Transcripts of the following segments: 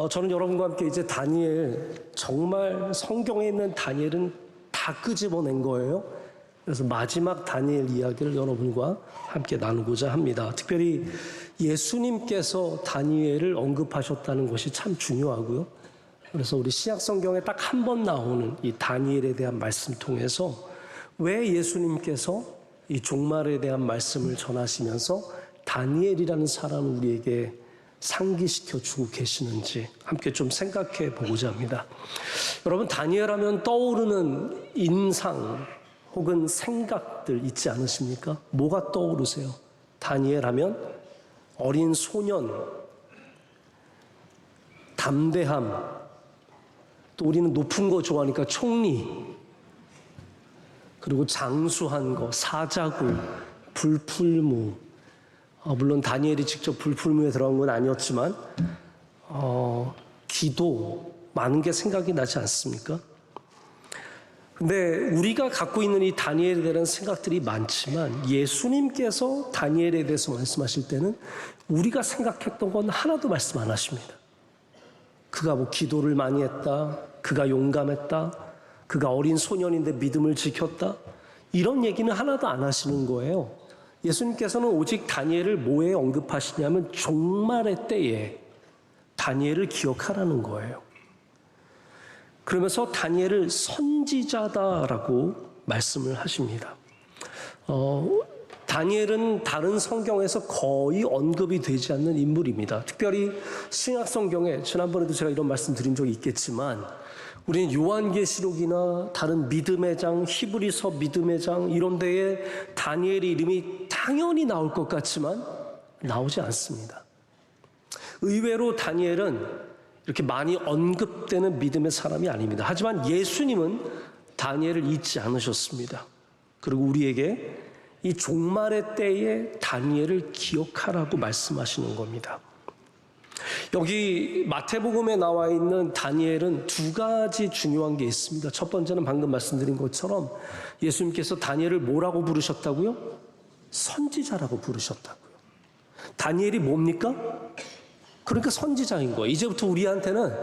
저는 여러분과 함께 이제 다니엘, 정말 성경에 있는 다니엘은 다 끄집어낸 거예요. 그래서 마지막 다니엘 이야기를 여러분과 함께 나누고자 합니다. 특별히 예수님께서 다니엘을 언급하셨다는 것이 참 중요하고요. 그래서 우리 신약 성경에 딱 한 번 나오는 이 다니엘에 대한 말씀 통해서 왜 예수님께서 이 종말에 대한 말씀을 전하시면서 다니엘이라는 사람을 우리에게 상기시켜 주고 계시는지 함께 좀 생각해 보고자 합니다. 여러분, 다니엘 하면 떠오르는 인상 혹은 생각들 있지 않으십니까? 뭐가 떠오르세요? 다니엘 하면 어린 소년, 담대함, 또 우리는 높은 거 좋아하니까 총리, 그리고 장수한 거, 사자굴, 불풀무. 물론 다니엘이 직접 불풀무에 들어간 건 아니었지만 기도, 많은 게 생각이 나지 않습니까? 근데 우리가 갖고 있는 이 다니엘에 대한 생각들이 많지만 예수님께서 다니엘에 대해서 말씀하실 때는 우리가 생각했던 건 하나도 말씀 안 하십니다. 그가 뭐 기도를 많이 했다, 그가 용감했다, 그가 어린 소년인데 믿음을 지켰다, 이런 얘기는 하나도 안 하시는 거예요. 예수님께서는 오직 다니엘을 뭐에 언급하시냐면 종말의 때에 다니엘을 기억하라는 거예요. 그러면서 다니엘을 선지자다라고 말씀을 하십니다. 다니엘은 다른 성경에서 거의 언급이 되지 않는 인물입니다. 특별히 신약 성경에, 지난번에도 제가 이런 말씀 드린 적이 있겠지만 우리는 요한계시록이나 다른 믿음의 장, 히브리서 믿음의 장 이런 데에 다니엘의 이름이 당연히 나올 것 같지만 나오지 않습니다. 의외로 다니엘은 이렇게 많이 언급되는 믿음의 사람이 아닙니다. 하지만 예수님은 다니엘을 잊지 않으셨습니다. 그리고 우리에게 이 종말의 때에 다니엘을 기억하라고 말씀하시는 겁니다. 여기 마태복음에 나와 있는 다니엘은 두 가지 중요한 게 있습니다. 첫 번째는 방금 말씀드린 것처럼 예수님께서 다니엘을 뭐라고 부르셨다고요? 선지자라고 부르셨다고요. 다니엘이 뭡니까? 그러니까 선지자인 거예요. 이제부터 우리한테는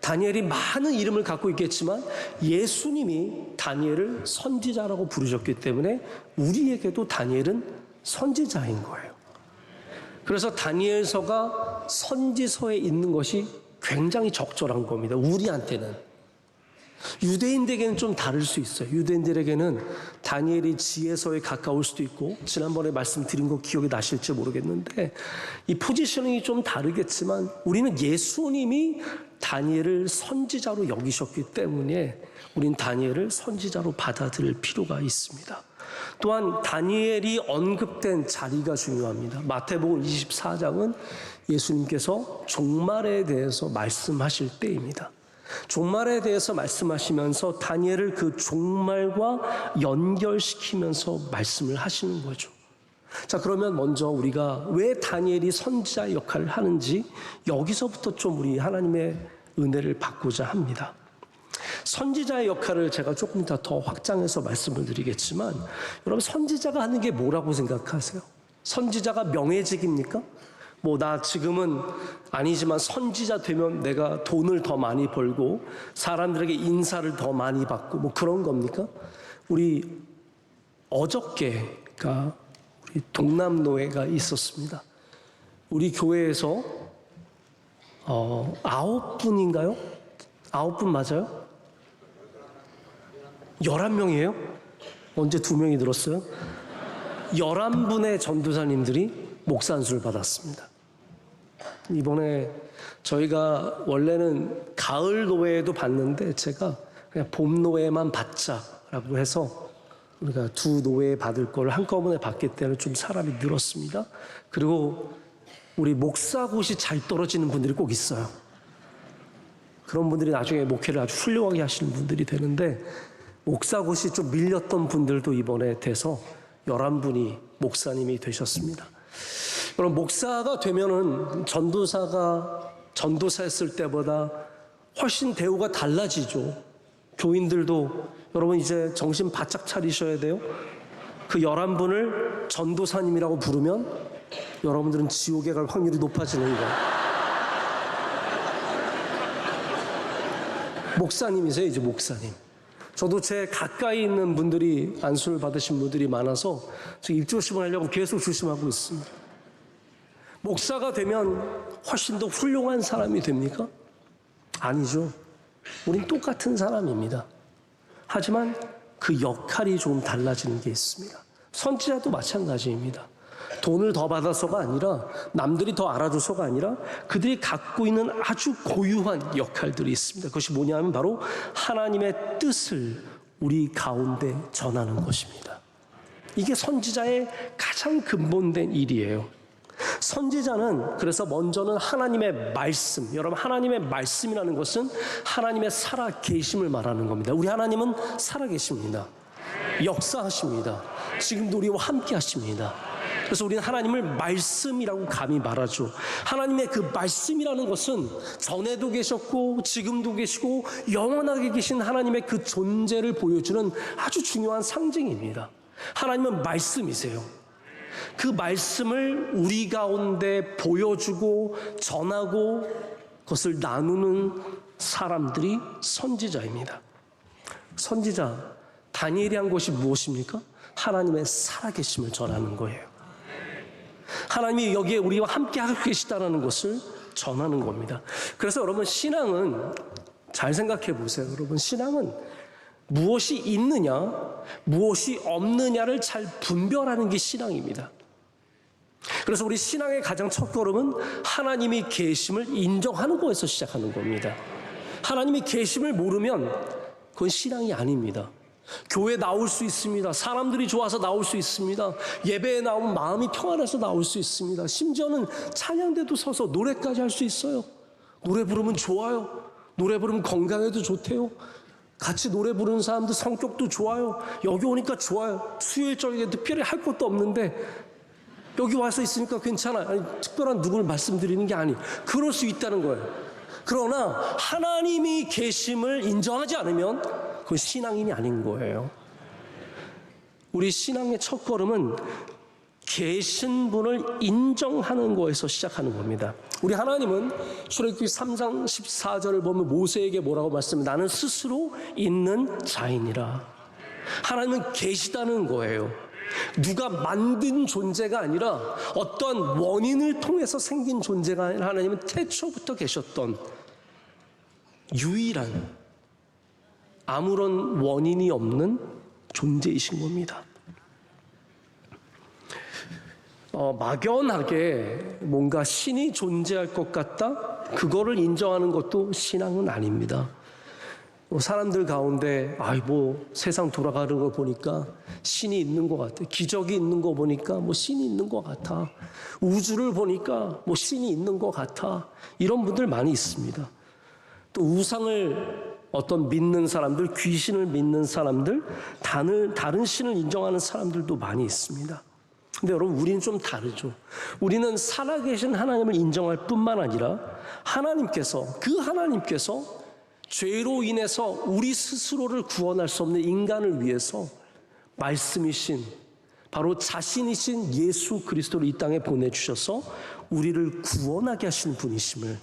다니엘이 많은 이름을 갖고 있겠지만 예수님이 다니엘을 선지자라고 부르셨기 때문에 우리에게도 다니엘은 선지자인 거예요. 그래서 다니엘서가 선지서에 있는 것이 굉장히 적절한 겁니다. 우리한테는. 유대인들에게는 좀 다를 수 있어요. 유대인들에게는 다니엘이 지혜서에 가까울 수도 있고, 지난번에 말씀드린 거 기억이 나실지 모르겠는데 이 포지셔닝이 좀 다르겠지만 우리는 예수님이 다니엘을 선지자로 여기셨기 때문에 우린 다니엘을 선지자로 받아들일 필요가 있습니다. 또한 다니엘이 언급된 자리가 중요합니다. 마태복음 24장은 예수님께서 종말에 대해서 말씀하실 때입니다. 종말에 대해서 말씀하시면서 다니엘을 그 종말과 연결시키면서 말씀을 하시는 거죠. 자, 그러면 먼저 우리가 왜 다니엘이 선지자 역할을 하는지 여기서부터 좀 우리 하나님의 은혜를 받고자 합니다. 선지자의 역할을 제가 조금 더 확장해서 말씀을 드리겠지만, 여러분, 선지자가 하는 게 뭐라고 생각하세요? 선지자가 명예직입니까? 나 지금은 아니지만 선지자 되면 내가 돈을 더 많이 벌고 사람들에게 인사를 더 많이 받고 그런 겁니까? 우리 어저께가 우리 동남노회가 있었습니다. 우리 교회에서 9분인가요? 9분 맞아요? 11명이에요? 언제 2명이 늘었어요? 11분의 전도사님들이 목사 안수를 받았습니다. 이번에 저희가 원래는 가을 노회에도 받는데 제가 그냥 봄 노회만 받자라고 해서 우리가 두 노회 받을 걸 한꺼번에 받기 때문에 좀 사람이 늘었습니다. 그리고 우리 목사고시 잘 떨어지는 분들이 꼭 있어요. 그런 분들이 나중에 목회를 아주 훌륭하게 하시는 분들이 되는데, 목사고시 좀 밀렸던 분들도 이번에 돼서 11분이 목사님이 되셨습니다. 그럼 목사가 되면은 전도사였을 때보다 훨씬 대우가 달라지죠. 교인들도 여러분 이제 정신 바짝 차리셔야 돼요. 그 11분을 전도사님이라고 부르면 여러분들은 지옥에 갈 확률이 높아지는 거예요. 목사님이세요, 이제 목사님. 저도 제 가까이 있는 분들이 안수를 받으신 분들이 많아서 저 입조심을 하려고 계속 조심하고 있습니다. 목사가 되면 훨씬 더 훌륭한 사람이 됩니까? 아니죠. 우린 똑같은 사람입니다. 하지만 그 역할이 조금 달라지는 게 있습니다. 선지자도 마찬가지입니다. 돈을 더 받아서가 아니라, 남들이 더 알아줘서가 아니라 그들이 갖고 있는 아주 고유한 역할들이 있습니다. 그것이 뭐냐면 바로 하나님의 뜻을 우리 가운데 전하는 것입니다. 이게 선지자의 가장 근본된 일이에요. 선지자는 그래서 먼저는 하나님의 말씀, 여러분, 하나님의 말씀이라는 것은 하나님의 살아계심을 말하는 겁니다. 우리 하나님은 살아계십니다. 역사하십니다. 지금도 우리와 함께 하십니다. 그래서 우리는 하나님을 말씀이라고 감히 말하죠. 하나님의 그 말씀이라는 것은 전에도 계셨고 지금도 계시고 영원하게 계신 하나님의 그 존재를 보여주는 아주 중요한 상징입니다. 하나님은 말씀이세요. 그 말씀을 우리 가운데 보여주고 전하고 그것을 나누는 사람들이 선지자입니다. 선지자 다니엘이 한 것이 무엇입니까? 하나님의 살아계심을 전하는 거예요. 하나님이 여기에 우리와 함께 하고 계시다는 것을 전하는 겁니다. 그래서 여러분, 신앙은 잘 생각해 보세요. 여러분, 신앙은 무엇이 있느냐, 무엇이 없느냐를 잘 분별하는 게 신앙입니다. 그래서 우리 신앙의 가장 첫 걸음은 하나님이 계심을 인정하는 거에서 시작하는 겁니다. 하나님이 계심을 모르면 그건 신앙이 아닙니다. 교회 나올 수 있습니다. 사람들이 좋아서 나올 수 있습니다. 예배에 나오면 마음이 평안해서 나올 수 있습니다. 심지어는 찬양대도 서서 노래까지 할 수 있어요. 노래 부르면 좋아요. 노래 부르면 건강에도 좋대요. 같이 노래 부르는 사람들 성격도 좋아요. 여기 오니까 좋아요. 수요일 저녁에 특별히 할 것도 없는데 여기 와서 있으니까 괜찮아요. 아니, 특별한 누구를 말씀드리는 게 아니에요. 그럴 수 있다는 거예요. 그러나 하나님이 계심을 인정하지 않으면 그건 신앙인이 아닌 거예요. 우리 신앙의 첫 걸음은 계신 분을 인정하는 거에서 시작하는 겁니다. 우리 하나님은 출애굽기 3장 14절을 보면 모세에게 뭐라고 말씀해요? 나는 스스로 있는 자이니라. 하나님은 계시다는 거예요. 누가 만든 존재가 아니라 어떠한 원인을 통해서 생긴 존재가 아니라 하나님은 태초부터 계셨던 유일한 아무런 원인이 없는 존재이신 겁니다. 막연하게 뭔가 신이 존재할 것 같다? 그거를 인정하는 것도 신앙은 아닙니다. 사람들 가운데 세상 돌아가는 거 보니까 신이 있는 것 같아. 기적이 있는 거 보니까 신이 있는 것 같아. 우주를 보니까 신이 있는 것 같아. 이런 분들 많이 있습니다. 또 우상을 믿는 사람들, 귀신을 믿는 사람들, 다른 신을 인정하는 사람들도 많이 있습니다. 근데 여러분, 우리는 좀 다르죠. 우리는 살아계신 하나님을 인정할 뿐만 아니라 하나님께서 죄로 인해서 우리 스스로를 구원할 수 없는 인간을 위해서 말씀이신 바로 자신이신 예수 그리스도를 이 땅에 보내주셔서 우리를 구원하게 하신 분이심을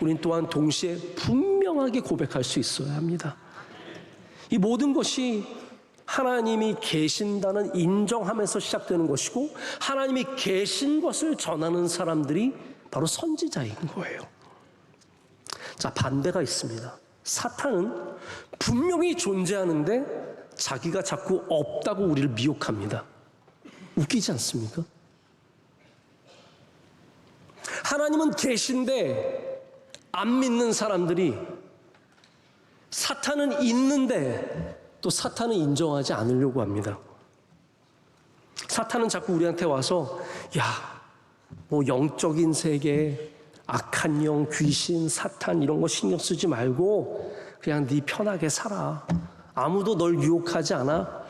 우린 또한 동시에 분명하게 고백할 수 있어야 합니다. 이 모든 것이 하나님이 계신다는 인정하면서 시작되는 것이고 하나님이 계신 것을 전하는 사람들이 바로 선지자인 거예요. 자, 반대가 있습니다. 사탄은 분명히 존재하는데 자기가 자꾸 없다고 우리를 미혹합니다. 웃기지 않습니까? 하나님은 계신데 안 믿는 사람들이 사탄은 있는데 또 사탄은 인정하지 않으려고 합니다. 사탄은 자꾸 우리한테 와서 영적인 세계, 악한 영, 귀신, 사탄 이런 거 신경 쓰지 말고 그냥 네 편하게 살아. 아무도 널 유혹하지 않아.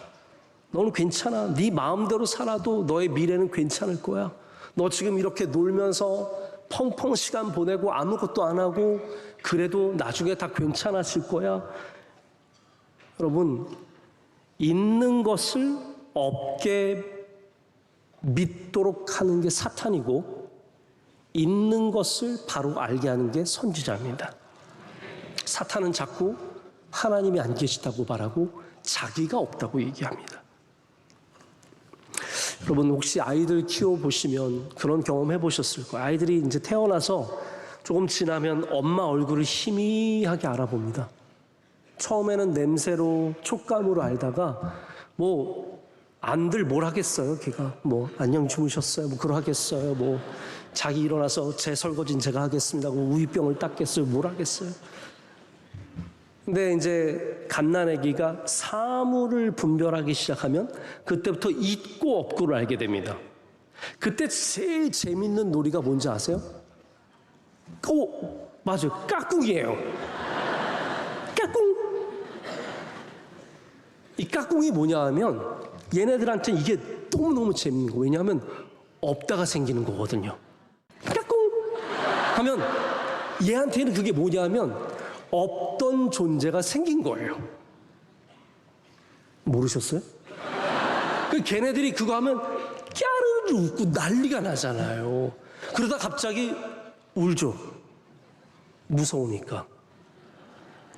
너는 괜찮아. 네 마음대로 살아도 너의 미래는 괜찮을 거야. 너 지금 이렇게 놀면서 펑펑 시간 보내고 아무것도 안 하고 그래도 나중에 다 괜찮아질 거야. 여러분, 있는 것을 없게 믿도록 하는 게 사탄이고 있는 것을 바로 알게 하는 게 선지자입니다. 사탄은 자꾸 하나님이 안 계시다고 말하고 자기가 없다고 얘기합니다. 여러분 혹시 아이들 키워보시면 그런 경험 해보셨을 거예요. 아이들이 이제 태어나서 조금 지나면 엄마 얼굴을 희미하게 알아봅니다. 처음에는 냄새로 촉감으로 알다가 뭐 안들 뭘 하겠어요. 걔가 뭐 안녕 주무셨어요. 뭐 그러하겠어요. 뭐 자기 일어나서 제 설거지는 제가 하겠습니다. 우유병을 닦겠어요. 뭘 하겠어요. 근데 이제 갓난아기가 사물을 분별하기 시작하면 그때부터 있고 없고를 알게 됩니다. 그때 제일 재밌는 놀이가 뭔지 아세요? 맞아요. 까꿍이에요. 까꿍. 이 까꿍이 뭐냐 하면 얘네들한테는 이게 너무너무 재밌는 거예요. 왜냐하면 없다가 생기는 거거든요. 까꿍 하면 얘한테는 그게 뭐냐 하면 없던 존재가 생긴 거예요. 모르셨어요? 걔네들이 그거 하면 깨르르 웃고 난리가 나잖아요. 그러다 갑자기 울죠. 무서우니까.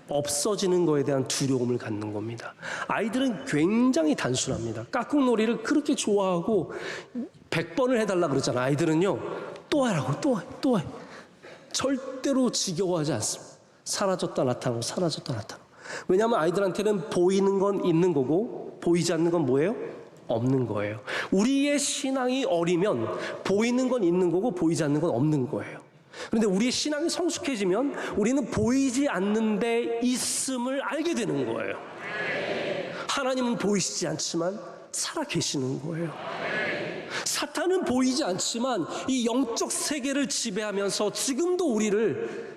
없어지는 거에 대한 두려움을 갖는 겁니다. 아이들은 굉장히 단순합니다. 까꿍놀이를 그렇게 좋아하고 100번을 해달라 그러잖아요. 아이들은요. 또 하라고 또 해. 절대로 지겨워하지 않습니다. 사라졌다 나타나고 사라졌다 나타나고. 왜냐하면 아이들한테는 보이는 건 있는 거고 보이지 않는 건 뭐예요? 없는 거예요. 우리의 신앙이 어리면 보이는 건 있는 거고 보이지 않는 건 없는 거예요. 그런데 우리의 신앙이 성숙해지면 우리는 보이지 않는 데 있음을 알게 되는 거예요. 하나님은 보이시지 않지만 살아계시는 거예요. 사탄은 보이지 않지만 이 영적 세계를 지배하면서 지금도 우리를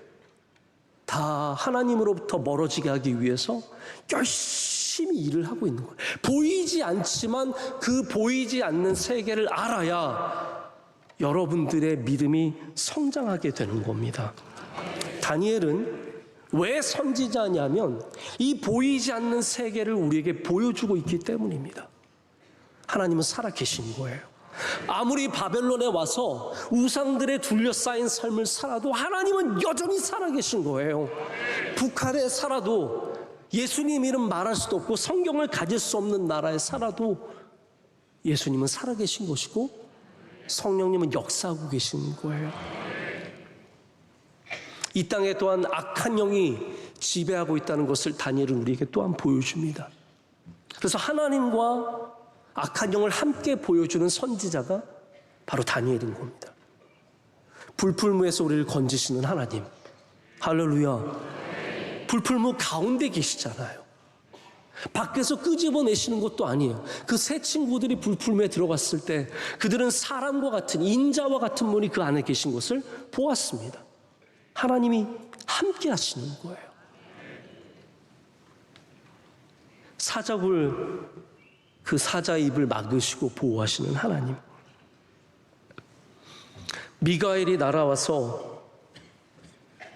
다 하나님으로부터 멀어지게 하기 위해서 열심히 일을 하고 있는 거예요. 보이지 않지만 그 보이지 않는 세계를 알아야 여러분들의 믿음이 성장하게 되는 겁니다. 다니엘은 왜 선지자냐면 이 보이지 않는 세계를 우리에게 보여주고 있기 때문입니다. 하나님은 살아계신 거예요. 아무리 바벨론에 와서 우상들에 둘러싸인 삶을 살아도 하나님은 여전히 살아계신 거예요. 북한에 살아도 예수님 이름 말할 수도 없고 성경을 가질 수 없는 나라에 살아도 예수님은 살아계신 것이고 성령님은 역사하고 계신 거예요. 이 땅에 또한 악한 영이 지배하고 있다는 것을 다니엘은 우리에게 또한 보여줍니다. 그래서 하나님과 악한 영을 함께 보여주는 선지자가 바로 다니엘인 겁니다. 불풀무에서 우리를 건지시는 하나님. 할렐루야. 불풀무 가운데 계시잖아요. 밖에서 끄집어내시는 것도 아니에요. 그 세 친구들이 불풀무에 들어갔을 때 그들은 사람과 같은 인자와 같은 분이 그 안에 계신 것을 보았습니다. 하나님이 함께 하시는 거예요. 사자굴 그 사자의 입을 막으시고 보호하시는 하나님. 미가엘이 날아와서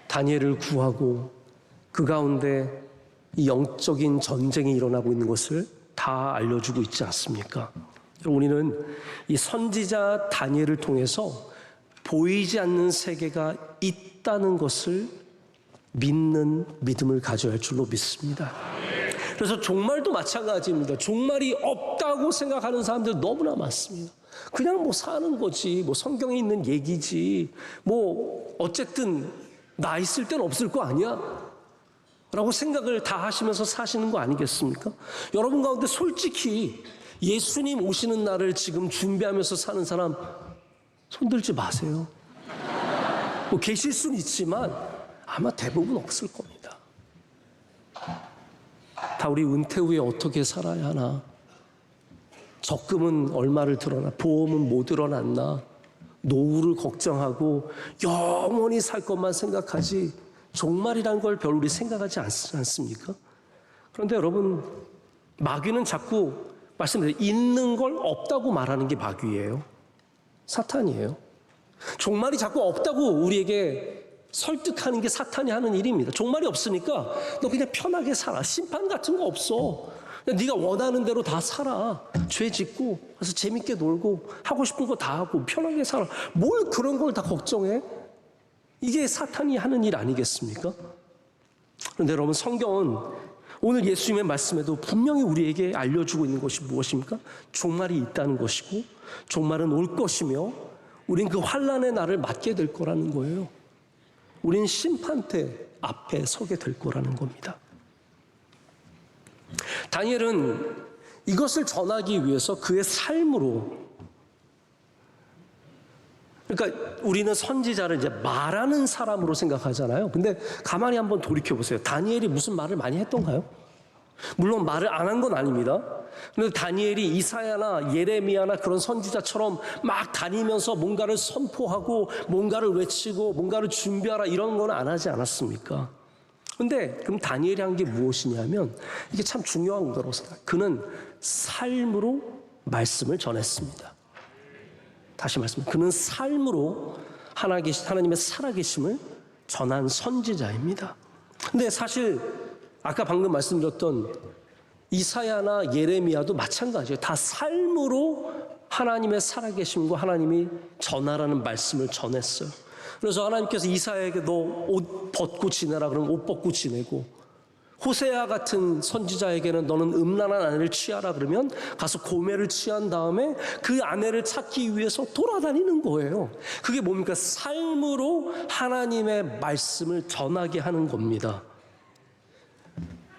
다니엘을 구하고 그 가운데 이 영적인 전쟁이 일어나고 있는 것을 다 알려주고 있지 않습니까? 우리는 이 선지자 다니엘을 통해서 보이지 않는 세계가 있다는 것을 믿는 믿음을 가져야 할 줄로 믿습니다. 그래서 종말도 마찬가지입니다. 종말이 없다고 생각하는 사람들 너무나 많습니다. 그냥 뭐 사는 거지, 뭐 성경에 있는 얘기지, 뭐 어쨌든 나 있을 땐 없을 거 아니야? 라고 생각을 다 하시면서 사시는 거 아니겠습니까? 여러분 가운데 솔직히 예수님 오시는 날을 지금 준비하면서 사는 사람 손들지 마세요. 뭐 계실 수는 있지만 아마 대부분 없을 겁니다. 다 우리 은퇴 후에 어떻게 살아야 하나? 적금은 얼마를 들어나? 보험은 뭐 들어놨나? 노후를 걱정하고 영원히 살 것만 생각하지 종말이란 걸 별로 우리 생각하지 않습니까? 그런데 여러분 마귀는 자꾸 말씀드려요. 있는 걸 없다고 말하는 게 마귀예요. 사탄이에요. 종말이 자꾸 없다고 우리에게 설득하는 게 사탄이 하는 일입니다. 종말이 없으니까 너 그냥 편하게 살아. 심판 같은 거 없어. 그냥 네가 원하는 대로 다 살아. 죄 짓고 그래서 재밌게 놀고 하고 싶은 거 다 하고 편하게 살아. 뭘 그런 걸 다 걱정해? 이게 사탄이 하는 일 아니겠습니까? 그런데 여러분, 성경은 오늘 예수님의 말씀에도 분명히 우리에게 알려주고 있는 것이 무엇입니까? 종말이 있다는 것이고 종말은 올 것이며 우린 그 환난의 날을 맞게 될 거라는 거예요. 우린 심판대 앞에 서게 될 거라는 겁니다. 다니엘은 이것을 전하기 위해서 그의 삶으로, 그러니까 우리는 선지자를 이제 말하는 사람으로 생각하잖아요. 근데 가만히 한번 돌이켜 보세요. 다니엘이 무슨 말을 많이 했던가요? 물론 말을 안 한 건 아닙니다. 그런데 다니엘이 이사야나 예레미야나 그런 선지자처럼 막 다니면서 뭔가를 선포하고 뭔가를 외치고 뭔가를 준비하라 이런 건 안 하지 않았습니까? 근데 그럼 다니엘이 한 게 무엇이냐면 이게 참 중요한 거라고 생각해요. 그는 삶으로 말씀을 전했습니다. 다시 말씀드립니다. 그는 삶으로 하나님의 살아계심을 전한 선지자입니다. 근데 사실 아까 방금 말씀드렸던 이사야나 예레미야도 마찬가지예요. 다 삶으로 하나님의 살아계심과 하나님이 전하라는 말씀을 전했어요. 그래서 하나님께서 이사야에게 너 옷 벗고 지내라 그러면 옷 벗고 지내고, 호세아 같은 선지자에게는 너는 음란한 아내를 취하라 그러면 가서 고매를 취한 다음에 그 아내를 찾기 위해서 돌아다니는 거예요. 그게 뭡니까? 삶으로 하나님의 말씀을 전하게 하는 겁니다.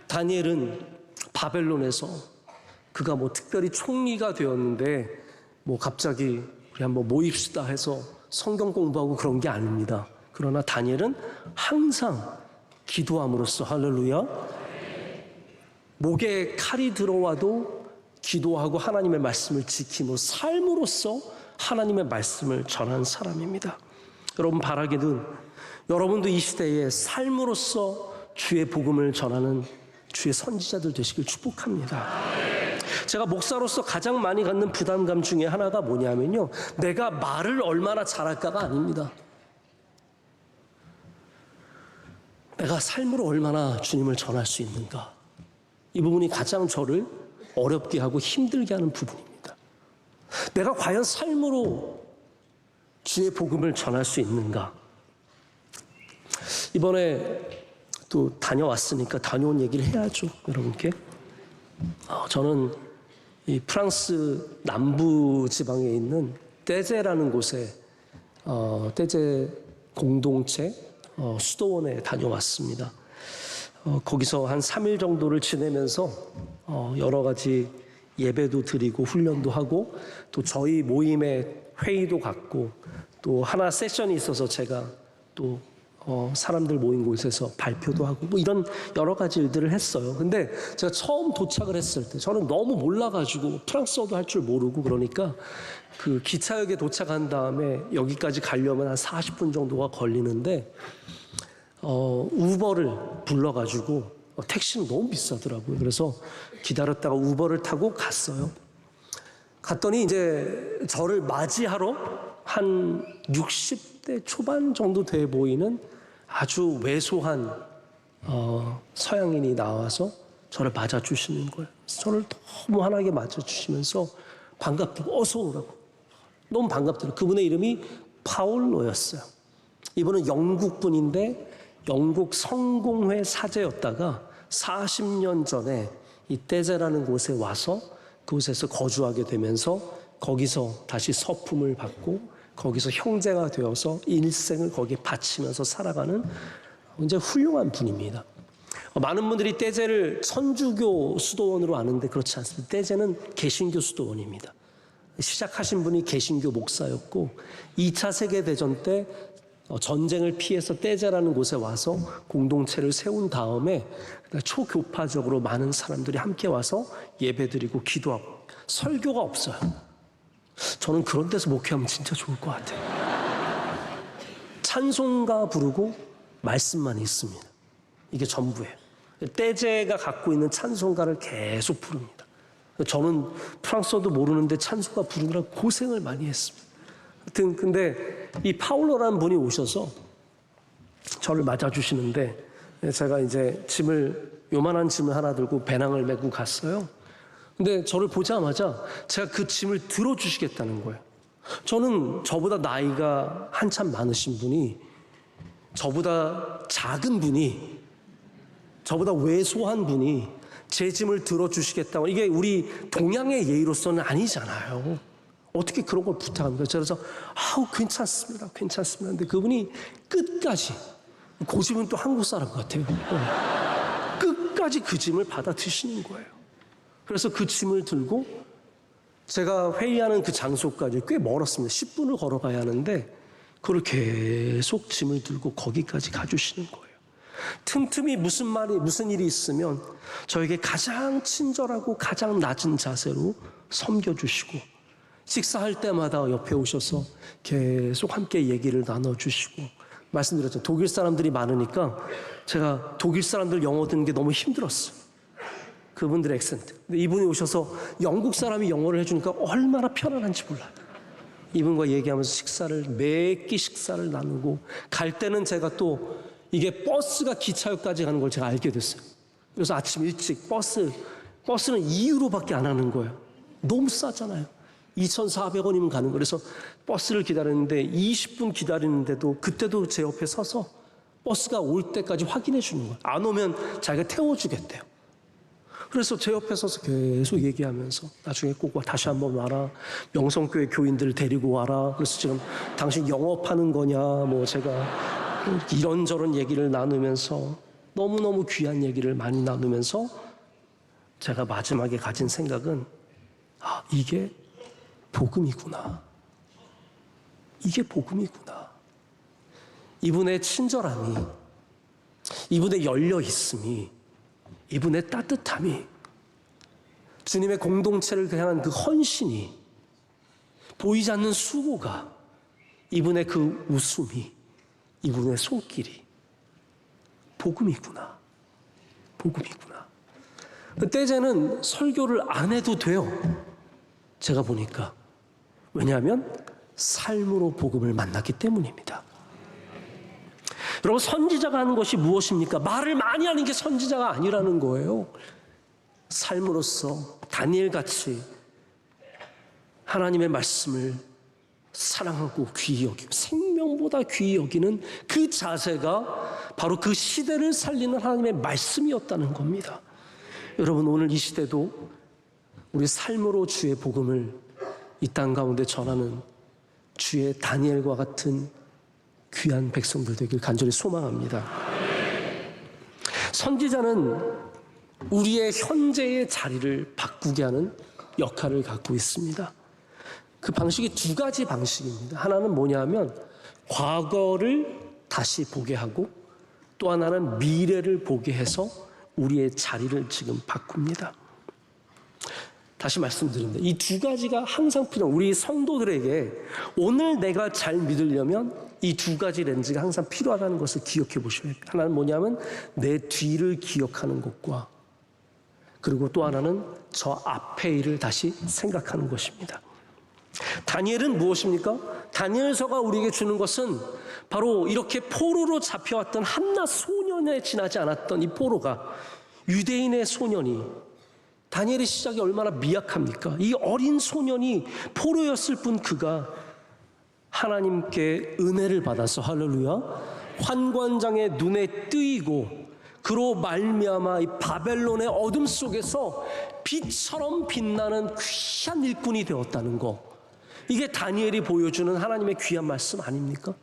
다니엘은 바벨론에서 그가 특별히 총리가 되었는데 갑자기 우리 한번 모입시다 해서 성경 공부하고 그런 게 아닙니다. 그러나 다니엘은 항상 기도함으로써, 할렐루야, 목에 칼이 들어와도 기도하고 하나님의 말씀을 지킴으로 삶으로써 하나님의 말씀을 전한 사람입니다. 여러분, 바라기는 여러분도 이 시대에 삶으로써 주의 복음을 전하는 주의 선지자들 되시길 축복합니다. 제가 목사로서 가장 많이 갖는 부담감 중에 하나가 뭐냐면요, 내가 말을 얼마나 잘할까가 아닙니다. 내가 삶으로 얼마나 주님을 전할 수 있는가, 이 부분이 가장 저를 어렵게 하고 힘들게 하는 부분입니다. 내가 과연 삶으로 주의 복음을 전할 수 있는가. 이번에 또 다녀왔으니까 다녀온 얘기를 해야죠, 여러분께. 저는 이 프랑스 남부 지방에 있는 떼제라는 곳에 떼제 공동체 수도원에 다녀왔습니다. 거기서 한 3일 정도를 지내면서 여러 가지 예배도 드리고 훈련도 하고 또 저희 모임에 회의도 갖고 또 하나 세션이 있어서 제가 또 사람들 모인 곳에서 발표도 하고 이런 여러 가지 일들을 했어요. 근데 제가 처음 도착을 했을 때 저는 너무 몰라가지고 프랑스어도 할 줄 모르고, 그러니까 그 기차역에 도착한 다음에 여기까지 가려면 한 40분 정도가 걸리는데 우버를 불러가지고 택시는 너무 비싸더라고요. 그래서 기다렸다가 우버를 타고 갔어요. 갔더니 이제 저를 맞이하러 한 60대 초반 정도 돼 보이는 아주 왜소한 서양인이 나와서 저를 맞아주시는 거예요. 저를 너무 환하게 맞아주시면서 반갑다고, 어서 오라고, 너무 반갑더라고요. 그분의 이름이 파울로였어요. 이분은 영국 분인데 영국 성공회 사제였다가 40년 전에 이 떼제라는 곳에 와서 그곳에서 거주하게 되면서 거기서 다시 서품을 받고 거기서 형제가 되어서 일생을 거기에 바치면서 살아가는 굉장히 훌륭한 분입니다. 많은 분들이 떼제를 천주교 수도원으로 아는데 그렇지 않습니다. 떼제는 개신교 수도원입니다. 시작하신 분이 개신교 목사였고 2차 세계대전 때 전쟁을 피해서 떼제라는 곳에 와서 공동체를 세운 다음에 초교파적으로 많은 사람들이 함께 와서 예배드리고 기도하고, 설교가 없어요. 저는 그런 데서 목회하면 진짜 좋을 것 같아요. 찬송가 부르고 말씀만 있습니다. 이게 전부예요. 떼제가 갖고 있는 찬송가를 계속 부릅니다. 저는 프랑스어도 모르는데 찬송가 부르느라 고생을 많이 했습니다. 하여튼 근데 이 파울로라는 분이 오셔서 저를 맞아주시는데 제가 이제 요만한 짐을 하나 들고 배낭을 메고 갔어요. 근데 저를 보자마자 제가 그 짐을 들어주시겠다는 거예요. 저는 저보다 나이가 한참 많으신 분이, 저보다 작은 분이 저보다 외소한 분이 제 짐을 들어주시겠다고, 이게 우리 동양의 예의로서는 아니잖아요. 어떻게 그런 걸 부탁합니까? 그래서 괜찮습니다. 근데 그분이 끝까지, 고집은 또 한국 사람 같아요. 끝까지 그 짐을 받아 드시는 거예요. 그래서 그 짐을 들고 제가 회의하는 그 장소까지 꽤 멀었습니다. 10분을 걸어가야 하는데 그걸 계속 짐을 들고 거기까지 가주시는 거예요. 틈틈이 무슨 일이 있으면 저에게 가장 친절하고 가장 낮은 자세로 섬겨주시고, 식사할 때마다 옆에 오셔서 계속 함께 얘기를 나눠주시고, 말씀드렸죠. 독일 사람들이 많으니까 제가 독일 사람들 영어 듣는 게 너무 힘들었어요. 그분들의 액센트. 근데 이분이 오셔서 영국 사람이 영어를 해주니까 얼마나 편안한지 몰라요. 이분과 얘기하면서 매 끼 식사를 나누고, 갈 때는 제가 또 이게 버스가 기차역까지 가는 걸 제가 알게 됐어요. 그래서 아침 일찍 버스는 2유로밖에 안 하는 거예요. 너무 싸잖아요. 2,400원이면 가는 거예요. 그래서 버스를 기다렸는데 20분 기다리는데도 그때도 제 옆에 서서 버스가 올 때까지 확인해 주는 거예요. 안 오면 자기가 태워주겠대요. 그래서 제 옆에 서서 계속 얘기하면서 나중에 꼭 다시 한번 와라. 명성교회 교인들 데리고 와라. 그래서 지금 당신 영업하는 거냐. 제가 이런저런 얘기를 나누면서 너무너무 귀한 얘기를 많이 나누면서 제가 마지막에 가진 생각은 이게 복음이구나. 이게 복음이구나. 이분의 친절함이, 이분의 열려있음이, 이분의 따뜻함이, 주님의 공동체를 향한 그 헌신이, 보이지 않는 수고가, 이분의 그 웃음이, 이분의 손길이 복음이구나. 복음이구나. 그때 이제는 설교를 안 해도 돼요. 제가 보니까. 왜냐하면 삶으로 복음을 만났기 때문입니다. 여러분, 선지자가 하는 것이 무엇입니까? 말을 많이 하는 게 선지자가 아니라는 거예요. 삶으로서 다니엘같이 하나님의 말씀을 사랑하고 귀히 여기고 생명보다 귀히 여기는 그 자세가 바로 그 시대를 살리는 하나님의 말씀이었다는 겁니다. 여러분, 오늘 이 시대도 우리 삶으로 주의 복음을 이 땅 가운데 전하는 주의 다니엘과 같은 귀한 백성들 되길 간절히 소망합니다. 선지자는 우리의 현재의 자리를 바꾸게 하는 역할을 갖고 있습니다. 그 방식이 두 가지 방식입니다. 하나는 뭐냐면 과거를 다시 보게 하고, 또 하나는 미래를 보게 해서 우리의 자리를 지금 바꿉니다. 다시 말씀드립니다. 이 두 가지가 항상 필요한, 우리 성도들에게 오늘 내가 잘 믿으려면 이 두 가지 렌즈가 항상 필요하다는 것을 기억해 보셔야 돼요. 하나는 뭐냐면 내 뒤를 기억하는 것과, 그리고 또 하나는 저 앞의 일을 다시 생각하는 것입니다. 다니엘은 무엇입니까? 다니엘서가 우리에게 주는 것은 바로 이렇게 포로로 잡혀왔던 한낱 소년에 지나지 않았던 이 포로가, 유대인의 소년이, 다니엘의 시작이 얼마나 미약합니까? 이 어린 소년이 포로였을 뿐 그가 하나님께 은혜를 받아서, 할렐루야, 환관장의 눈에 뜨이고 그로 말미암아 이 바벨론의 어둠 속에서 빛처럼 빛나는 귀한 일꾼이 되었다는 거, 이게 다니엘이 보여주는 하나님의 귀한 말씀 아닙니까?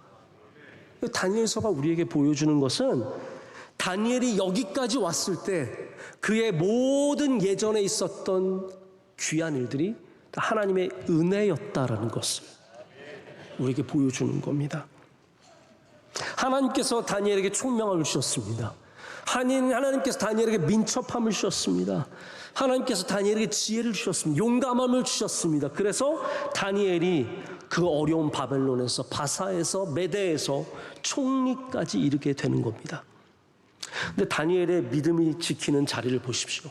다니엘서가 우리에게 보여주는 것은 다니엘이 여기까지 왔을 때 그의 모든 예전에 있었던 귀한 일들이 다 하나님의 은혜였다라는 것을 우리에게 보여주는 겁니다. 하나님께서 다니엘에게 총명함을 주셨습니다. 하나님께서 다니엘에게 민첩함을 주셨습니다. 하나님께서 다니엘에게 지혜를 주셨습니다. 용감함을 주셨습니다. 그래서 다니엘이 그 어려운 바벨론에서, 바사에서, 메대에서 총리까지 이르게 되는 겁니다. 근데 다니엘의 믿음이 지키는 자리를 보십시오.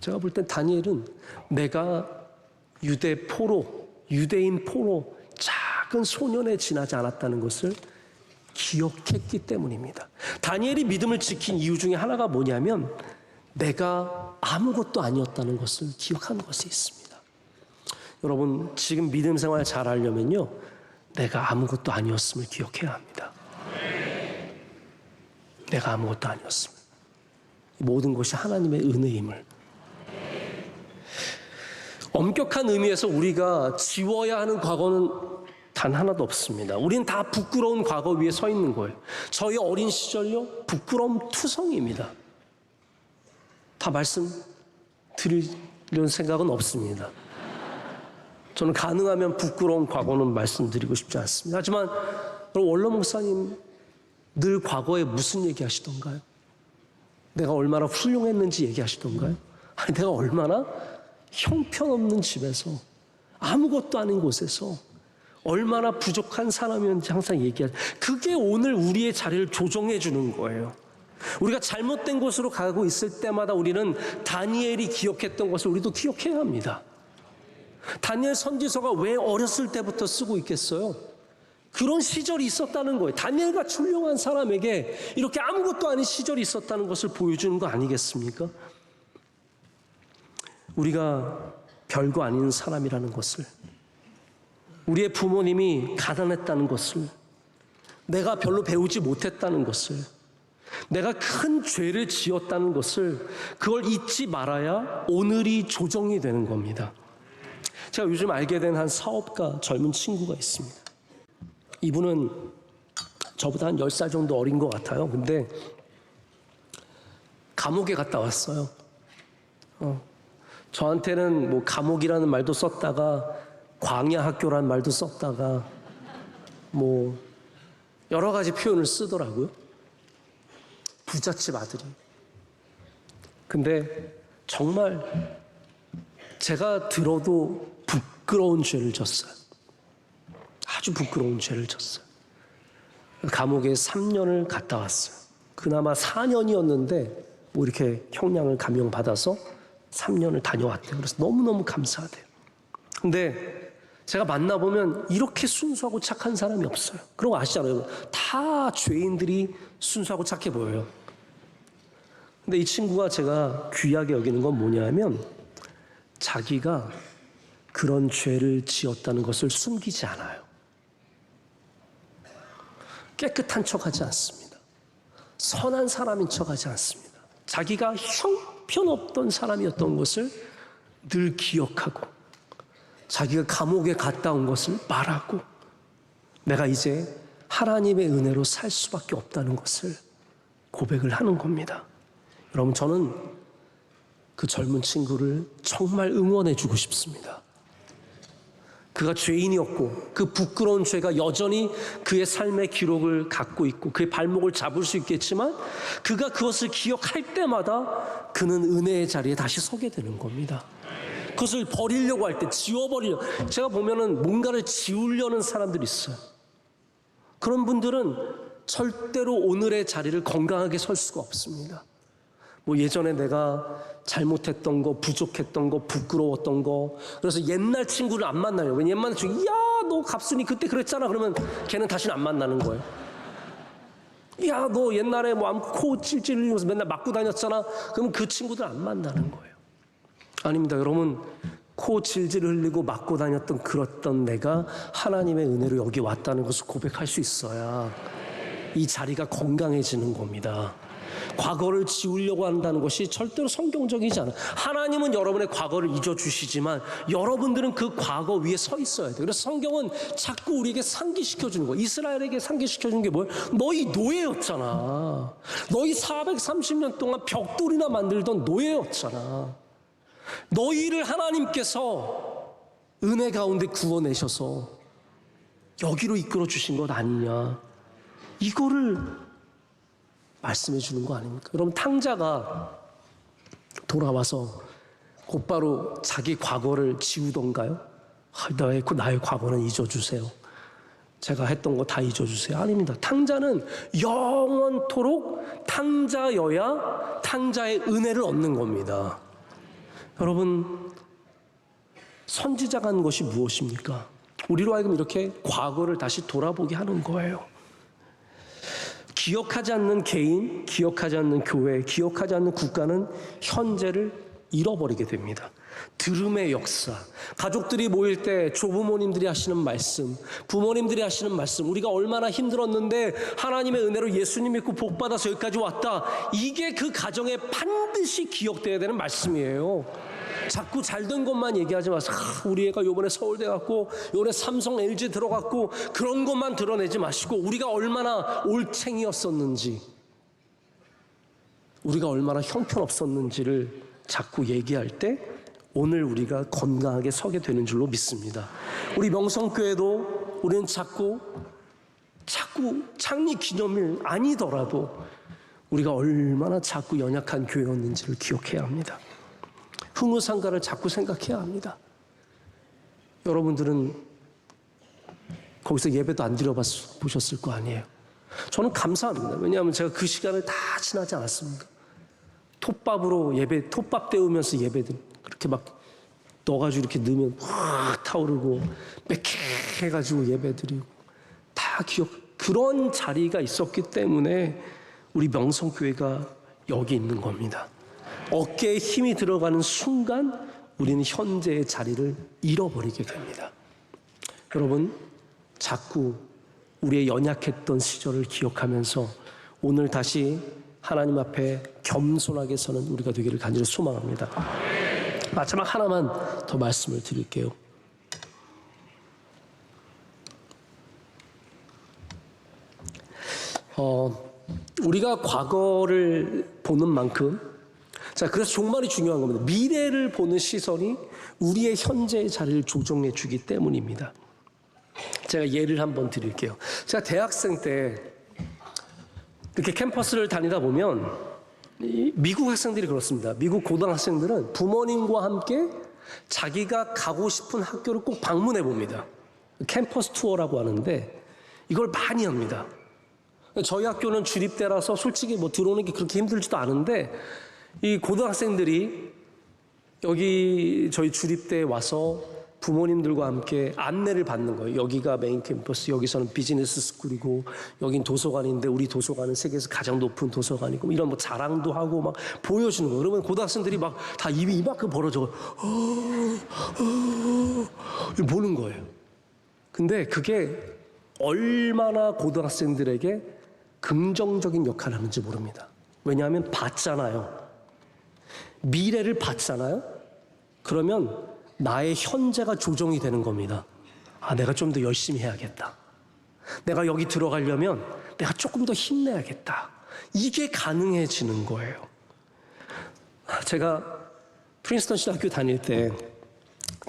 제가 볼 땐 다니엘은 내가 유대인 포로, 작은 소년에 지나지 않았다는 것을 기억했기 때문입니다. 다니엘이 믿음을 지킨 이유 중에 하나가 뭐냐면 내가 아무것도 아니었다는 것을 기억하는 것이 있습니다. 여러분, 지금 믿음 생활 잘 하려면요, 내가 아무것도 아니었음을 기억해야 합니다. 내가 아무것도 아니었습니다. 모든 것이 하나님의 은혜임을. 엄격한 의미에서 우리가 지워야 하는 과거는 단 하나도 없습니다. 우린 다 부끄러운 과거 위에 서 있는 거예요. 저희 어린 시절요, 부끄러움 투성입니다. 다 말씀드리려는 생각은 없습니다. 저는 가능하면 부끄러운 과거는 말씀드리고 싶지 않습니다. 하지만 원로 목사님 늘 과거에 무슨 얘기하시던가요? 내가 얼마나 훌륭했는지 얘기하시던가요? 아니, 내가 얼마나 형편없는 집에서 아무것도 아닌 곳에서 얼마나 부족한 사람이었는지 항상 얘기하죠. 그게 오늘 우리의 자리를 조정해 주는 거예요. 우리가 잘못된 곳으로 가고 있을 때마다 우리는 다니엘이 기억했던 것을 우리도 기억해야 합니다. 다니엘 선지서가 왜 어렸을 때부터 쓰고 있겠어요? 그런 시절이 있었다는 거예요. 다니엘같이 훌륭한 사람에게 이렇게 아무것도 아닌 시절이 있었다는 것을 보여주는 거 아니겠습니까? 우리가 별거 아닌 사람이라는 것을, 우리의 부모님이 가난했다는 것을, 내가 별로 배우지 못했다는 것을, 내가 큰 죄를 지었다는 것을, 그걸 잊지 말아야 오늘이 조정이 되는 겁니다. 제가 요즘 알게 된 한 사업가 젊은 친구가 있습니다. 이분은 저보다 한 10살 정도 어린 것 같아요. 근데 감옥에 갔다 왔어요. 저한테는 뭐 감옥이라는 말도 썼다가 광야 학교라는 말도 썼다가 뭐 여러 가지 표현을 쓰더라고요. 부잣집 아들이. 근데 정말 제가 들어도 부끄러운 죄를 졌어요. 아주 부끄러운 죄를 졌어요. 감옥에 3년을 갔다 왔어요. 그나마 4년이었는데 뭐 이렇게 형량을 감형받아서 3년을 다녀왔대요. 그래서 너무너무 감사하대요. 근데 제가 만나보면 이렇게 순수하고 착한 사람이 없어요. 그런 거 아시잖아요. 다 죄인들이 순수하고 착해 보여요. 근데 이 친구가 제가 귀하게 여기는 건 뭐냐면 자기가 그런 죄를 지었다는 것을 숨기지 않아요. 깨끗한 척하지 않습니다. 선한 사람인 척하지 않습니다. 자기가 형편없던 사람이었던 것을 늘 기억하고 자기가 감옥에 갔다 온 것을 말하고 내가 이제 하나님의 은혜로 살 수밖에 없다는 것을 고백을 하는 겁니다. 여러분, 저는 그 젊은 친구를 정말 응원해 주고 싶습니다. 그가 죄인이었고 그 부끄러운 죄가 여전히 그의 삶의 기록을 갖고 있고 그의 발목을 잡을 수 있겠지만 그가 그것을 기억할 때마다 그는 은혜의 자리에 다시 서게 되는 겁니다. 그것을 버리려고 할 때, 지워버리려고, 제가 보면은 뭔가를 지우려는 사람들이 있어요. 그런 분들은 절대로 오늘의 자리를 건강하게 설 수가 없습니다. 뭐 예전에 내가 잘못했던 거, 부족했던 거, 부끄러웠던 거, 그래서 옛날 친구를 안 만나요. 왜냐면 옛날 친구, 야, 너 갑순이 그때 그랬잖아. 그러면 걔는 다시는 안 만나는 거예요. 야, 너 옛날에 뭐 코 찔찔 흘리면서 맨날 맞고 다녔잖아. 그러면 그 친구들 안 만나는 거예요. 아닙니다. 여러분, 코 질질 흘리고 맞고 다녔던 그랬던 내가 하나님의 은혜로 여기 왔다는 것을 고백할 수 있어야 이 자리가 건강해지는 겁니다. 과거를 지우려고 한다는 것이 절대로 성경적이지 않아요. 하나님은 여러분의 과거를 잊어주시지만 여러분들은 그 과거 위에 서 있어야 돼요. 그래서 성경은 자꾸 우리에게 상기시켜주는 거예요. 이스라엘에게 상기시켜주는 게 뭐예요? 너희 노예였잖아. 너희 430년 동안 벽돌이나 만들던 노예였잖아. 너희를 하나님께서 은혜 가운데 구원내셔서 여기로 이끌어 주신 것 아니냐. 이거를 말씀해 주는 거 아닙니까? 여러분, 탕자가 돌아와서 곧바로 자기 과거를 지우던가요? 나의 과거는 잊어주세요. 제가 했던 거 다 잊어주세요. 아닙니다. 탕자는 영원토록 탕자여야 탕자의 은혜를 얻는 겁니다. 여러분, 선지자가 한 것이 무엇입니까? 우리로 하여금 이렇게 과거를 다시 돌아보게 하는 거예요. 기억하지 않는 개인, 기억하지 않는 교회, 기억하지 않는 국가는 현재를 잃어버리게 됩니다. 들음의 역사, 가족들이 모일 때 조부모님들이 하시는 말씀, 부모님들이 하시는 말씀, 우리가 얼마나 힘들었는데 하나님의 은혜로 예수님 믿고 복받아서 여기까지 왔다. 이게 그 가정에 반드시 기억돼야 되는 말씀이에요. 자꾸 잘된 것만 얘기하지 마세요. 우리 애가 요번에 서울대 갔고 요번에 삼성 LG 들어갔고 그런 것만 드러내지 마시고 우리가 얼마나 올챙이였었는지, 우리가 얼마나 형편없었는지를 자꾸 얘기할 때 오늘 우리가 건강하게 서게 되는 줄로 믿습니다. 우리 명성교회도 우리는 자꾸 창립 기념일 아니더라도 우리가 얼마나 자꾸 연약한 교회였는지를 기억해야 합니다. 흥우상가를 자꾸 생각해야 합니다. 여러분들은 거기서 예배도 안 드려보셨을 거 아니에요. 저는 감사합니다. 왜냐하면 제가 그 시간을 다 지나지 않았습니까? 톱밥으로 예배, 톱밥 데우면서 예배들 그렇게 막 넣어가지고 이렇게 넣으면 확 타오르고 빽해가지고 예배드리고 다 그런 자리가 있었기 때문에 우리 명성교회가 여기 있는 겁니다. 어깨에 힘이 들어가는 순간 우리는 현재의 자리를 잃어버리게 됩니다. 여러분, 자꾸 우리의 연약했던 시절을 기억하면서 오늘 다시 하나님 앞에 겸손하게 서는 우리가 되기를 간절히 소망합니다. 마지막 하나만 더 말씀을 드릴게요. 우리가 과거를 보는 만큼, 자, 그래서 종말이 중요한 겁니다. 미래를 보는 시선이 우리의 현재의 자리를 조정해 주기 때문입니다. 제가 예를 한번 드릴게요. 제가 대학생 때 이렇게 캠퍼스를 다니다 보면 미국 학생들이 그렇습니다. 미국 고등학생들은 부모님과 함께 자기가 가고 싶은 학교를 꼭 방문해 봅니다. 캠퍼스 투어라고 하는데 이걸 많이 합니다. 저희 학교는 주립대라서 솔직히 뭐 들어오는 게 그렇게 힘들지도 않은데 이 고등학생들이 여기 저희 주립대에 와서 부모님들과 함께 안내를 받는 거예요. 여기가 메인 캠퍼스, 여기서는 비즈니스 스쿨이고 여긴 도서관인데 우리 도서관은 세계에서 가장 높은 도서관이고 이런 뭐 자랑도 하고 막 보여주는 거예요. 그러면 고등학생들이 막 다 입이 이만큼 벌어져 보는 거예요. 근데 그게 얼마나 고등학생들에게 긍정적인 역할을 하는지 모릅니다. 왜냐하면 봤잖아요. 미래를 봤잖아요. 그러면 나의 현재가 조정이 되는 겁니다. 아, 내가 좀 더 열심히 해야겠다. 내가 여기 들어가려면 내가 조금 더 힘내야겠다. 이게 가능해지는 거예요. 제가 프린스턴 신학교 다닐 때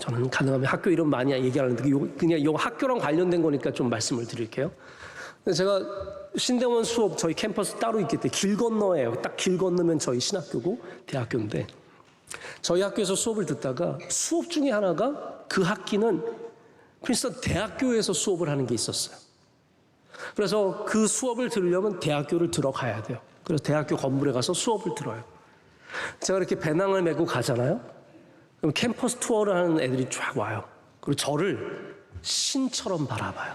저는 가능하면 학교 이름 많이 얘기하는데 그냥 이 학교랑 관련된 거니까 좀 말씀을 드릴게요. 제가 신대원 수업 저희 캠퍼스 따로 있기 때문에 길 건너예요. 딱 길 건너면 저희 신학교고 대학교인데 저희 학교에서 수업을 듣다가 수업 중에 하나가 그 학기는 프린스턴 대학교에서 수업을 하는 게 있었어요. 그래서 그 수업을 들으려면 대학교를 들어가야 돼요. 그래서 대학교 건물에 가서 수업을 들어요. 제가 이렇게 배낭을 메고 가잖아요. 그럼 캠퍼스 투어를 하는 애들이 쫙 와요. 그리고 저를 신처럼 바라봐요.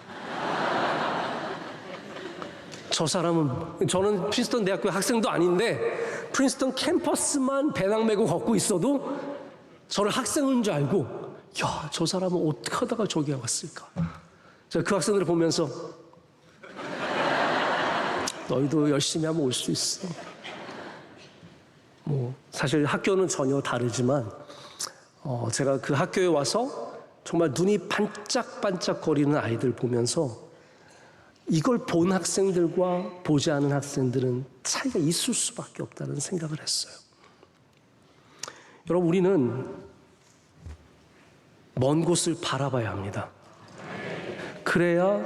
저 사람은, 저는 프린스턴 대학교 학생도 아닌데 프린스턴 캠퍼스만 배낭 메고 걷고 있어도 저를 학생인 줄 알고 야, 저 사람은 어떻게 하다가 저기 왔을까. 제가 그 학생들을 보면서 너희도 열심히 하면 올 수 있어. 뭐 사실 학교는 전혀 다르지만 제가 그 학교에 와서 정말 눈이 반짝반짝 거리는 아이들 보면서 이걸 본 학생들과 보지 않은 학생들은 차이가 있을 수밖에 없다는 생각을 했어요. 여러분, 우리는 먼 곳을 바라봐야 합니다. 그래야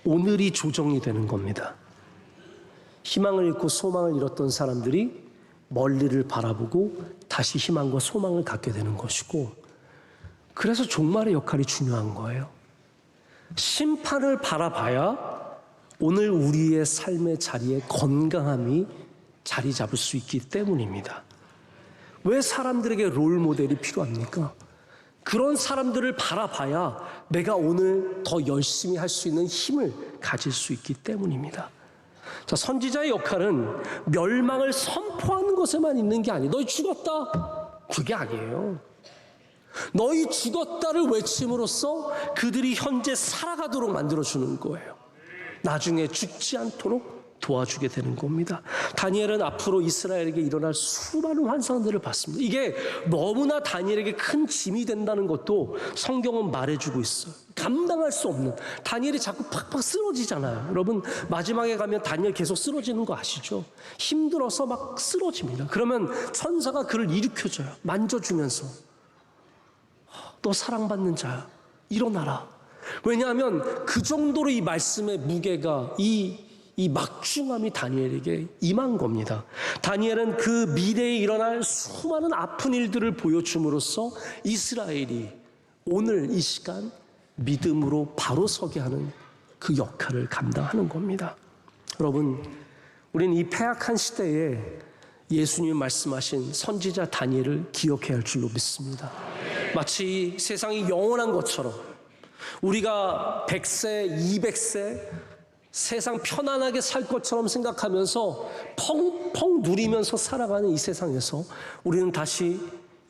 오늘이 조정이 되는 겁니다. 희망을 잃고 소망을 잃었던 사람들이 멀리를 바라보고 다시 희망과 소망을 갖게 되는 것이고, 그래서 종말의 역할이 중요한 거예요. 심판을 바라봐야 오늘 우리의 삶의 자리에 건강함이 자리 잡을 수 있기 때문입니다. 왜 사람들에게 롤 모델이 필요합니까? 그런 사람들을 바라봐야 내가 오늘 더 열심히 할 수 있는 힘을 가질 수 있기 때문입니다. 자, 선지자의 역할은 멸망을 선포하는 것에만 있는 게 아니에요. 너희 죽었다. 그게 아니에요. 너희 죽었다를 외침으로써 그들이 현재 살아가도록 만들어주는 거예요. 나중에 죽지 않도록 도와주게 되는 겁니다. 다니엘은 앞으로 이스라엘에게 일어날 수많은 환상들을 봤습니다. 이게 너무나 다니엘에게 큰 짐이 된다는 것도 성경은 말해주고 있어요. 감당할 수 없는, 다니엘이 자꾸 팍팍 쓰러지잖아요. 여러분 마지막에 가면 다니엘 계속 쓰러지는 거 아시죠? 힘들어서 막 쓰러집니다. 그러면 천사가 그를 일으켜줘요. 만져주면서 너 사랑받는 자야, 일어나라. 왜냐하면 그 정도로 이 말씀의 무게가 이 막중함이 다니엘에게 임한 겁니다. 다니엘은 그 미래에 일어날 수많은 아픈 일들을 보여줌으로써 이스라엘이 오늘 이 시간 믿음으로 바로 서게 하는 그 역할을 감당하는 겁니다. 여러분, 우리는 이 패악한 시대에 예수님이 말씀하신 선지자 다니엘을 기억해야 할 줄로 믿습니다. 마치 세상이 영원한 것처럼 우리가 100세, 200세 세상 편안하게 살 것처럼 생각하면서 펑펑 누리면서 살아가는 이 세상에서 우리는 다시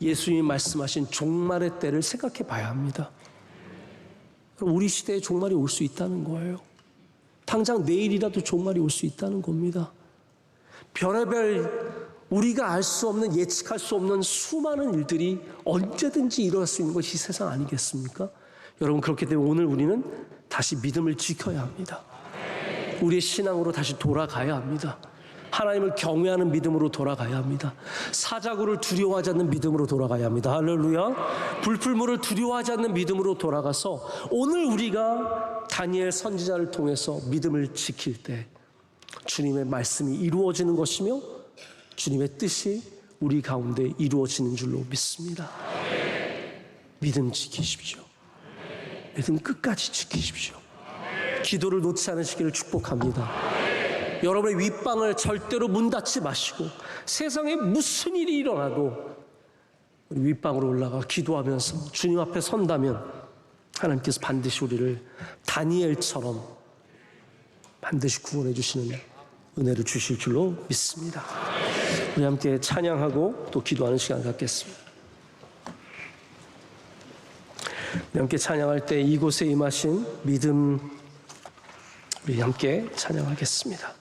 예수님이 말씀하신 종말의 때를 생각해 봐야 합니다. 우리 시대에 종말이 올 수 있다는 거예요. 당장 내일이라도 종말이 올 수 있다는 겁니다. 별의별 우리가 알 수 없는, 예측할 수 없는 수많은 일들이 언제든지 일어날 수 있는 것이 이 세상 아니겠습니까? 여러분, 그렇기 때문에 오늘 우리는 다시 믿음을 지켜야 합니다. 우리의 신앙으로 다시 돌아가야 합니다. 하나님을 경외하는 믿음으로 돌아가야 합니다. 사자굴을 두려워하지 않는 믿음으로 돌아가야 합니다. 할렐루야. 불풀물을 두려워하지 않는 믿음으로 돌아가서 오늘 우리가 다니엘 선지자를 통해서 믿음을 지킬 때 주님의 말씀이 이루어지는 것이며 주님의 뜻이 우리 가운데 이루어지는 줄로 믿습니다. 믿음 지키십시오. 믿음 끝까지 지키십시오. 기도를 놓지 않으시기를 축복합니다. 여러분의 윗방을 절대로 문 닫지 마시고 세상에 무슨 일이 일어나도 우리 윗방으로 올라가 기도하면서 주님 앞에 선다면 하나님께서 반드시 우리를 다니엘처럼 반드시 구원해 주시는 은혜를 주실 줄로 믿습니다. 우리 함께 찬양하고 또 기도하는 시간 갖겠습니다. 우리 함께 찬양할 때 이곳에 임하신 믿음 우리 함께 찬양하겠습니다.